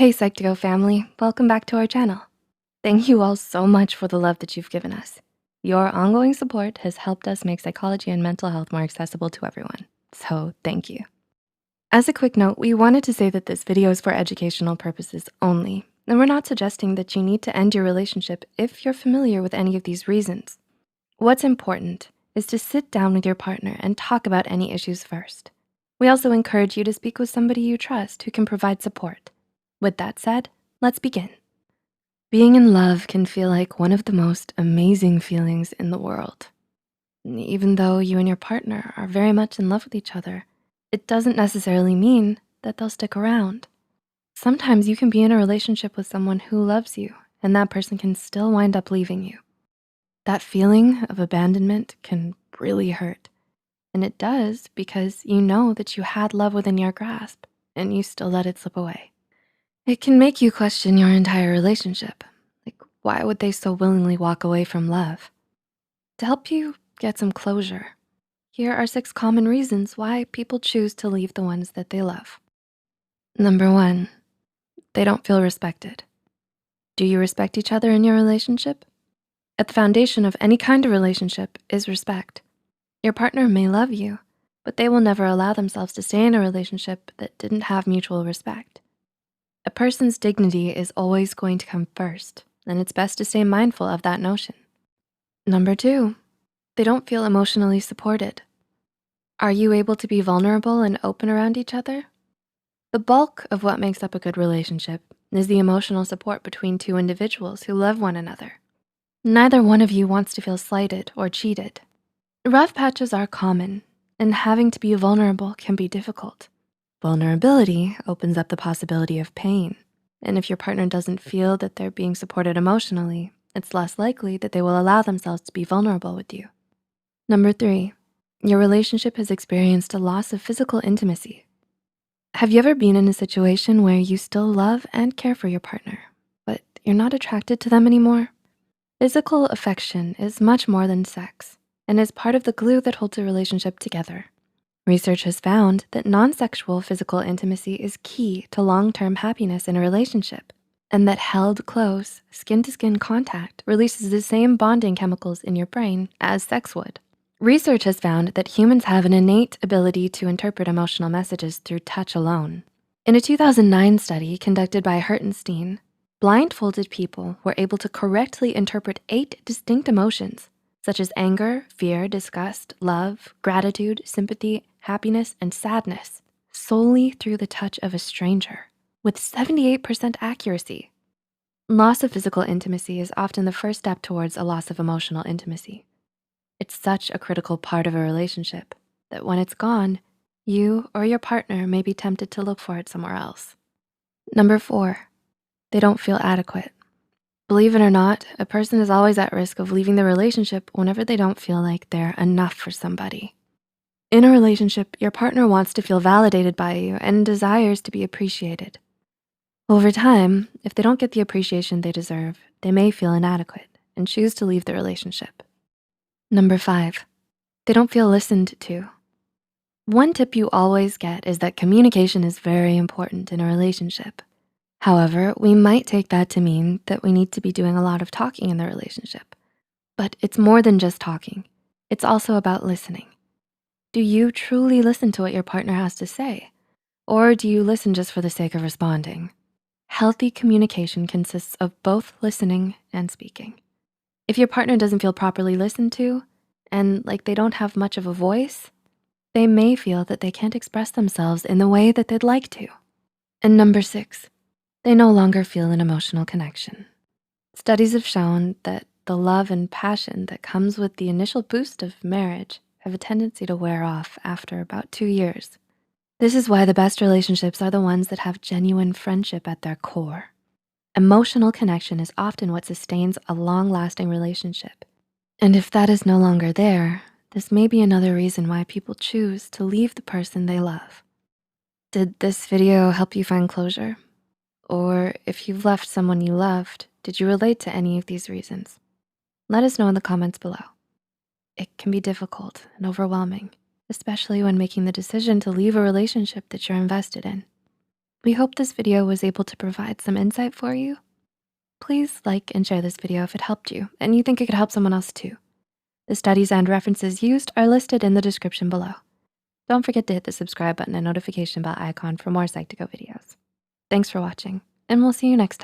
Hey Psych2Go family, welcome back to our channel. Thank you all so much for the love that you've given us. Your ongoing support has helped us make psychology and mental health more accessible to everyone, so thank you. As a quick note, we wanted to say that this video is for educational purposes only, and we're not suggesting that you need to end your relationship if you're familiar with any of these reasons. What's important is to sit down with your partner and talk about any issues first. We also encourage you to speak with somebody you trust who can provide support. With that said, let's begin. Being in love can feel like one of the most amazing feelings in the world. Even though you and your partner are very much in love with each other, it doesn't necessarily mean that they'll stick around. Sometimes you can be in a relationship with someone who loves you and that person can still wind up leaving you. That feeling of abandonment can really hurt. And it does because you know that you had love within your grasp and you still let it slip away. It can make you question your entire relationship. Like, why would they so willingly walk away from love? To help you get some closure, here are 6 common reasons why people choose to leave the ones that they love. Number 1, they don't feel respected. Do you respect each other in your relationship? At the foundation of any kind of relationship is respect. Your partner may love you, but they will never allow themselves to stay in a relationship that didn't have mutual respect. A person's dignity is always going to come first, and it's best to stay mindful of that notion. Number 2, they don't feel emotionally supported. Are you able to be vulnerable and open around each other? The bulk of what makes up a good relationship is the emotional support between two individuals who love one another. Neither one of you wants to feel slighted or cheated. Rough patches are common, and having to be vulnerable can be difficult. Vulnerability opens up the possibility of pain. And if your partner doesn't feel that they're being supported emotionally, it's less likely that they will allow themselves to be vulnerable with you. Number 3, your relationship has experienced a loss of physical intimacy. Have you ever been in a situation where you still love and care for your partner, but you're not attracted to them anymore? Physical affection is much more than sex and is part of the glue that holds a relationship together. Research has found that non-sexual physical intimacy is key to long-term happiness in a relationship, and that held close, skin-to-skin contact releases the same bonding chemicals in your brain as sex would. Research has found that humans have an innate ability to interpret emotional messages through touch alone. In a 2009 study conducted by Hertenstein, blindfolded people were able to correctly interpret 8 distinct emotions, such as anger, fear, disgust, love, gratitude, sympathy, happiness, and sadness, solely through the touch of a stranger with 78% accuracy. Loss of physical intimacy is often the first step towards a loss of emotional intimacy. It's such a critical part of a relationship that when it's gone, you or your partner may be tempted to look for it somewhere else. Number 4, they don't feel adequate. Believe it or not, a person is always at risk of leaving the relationship whenever they don't feel like they're enough for somebody. In a relationship, your partner wants to feel validated by you and desires to be appreciated. Over time, if they don't get the appreciation they deserve, they may feel inadequate and choose to leave the relationship. Number 5, they don't feel listened to. One tip you always get is that communication is very important in a relationship. However, we might take that to mean that we need to be doing a lot of talking in the relationship. But it's more than just talking. It's also about listening. Do you truly listen to what your partner has to say? Or do you listen just for the sake of responding? Healthy communication consists of both listening and speaking. If your partner doesn't feel properly listened to and like they don't have much of a voice, they may feel that they can't express themselves in the way that they'd like to. And number 6, they no longer feel an emotional connection. Studies have shown that the love and passion that comes with the initial boost of marriage have a tendency to wear off after about 2 years. This is why the best relationships are the ones that have genuine friendship at their core. Emotional connection is often what sustains a long-lasting relationship. And if that is no longer there, this may be another reason why people choose to leave the person they love. Did this video help you find closure? Or if you've left someone you loved, did you relate to any of these reasons? Let us know in the comments below. It can be difficult and overwhelming, especially when making the decision to leave a relationship that you're invested in. We hope this video was able to provide some insight for you. Please like and share this video if it helped you and you think it could help someone else too. The studies and references used are listed in the description below. Don't forget to hit the subscribe button and notification bell icon for more Psych2Go videos. Thanks for watching, and we'll see you next time.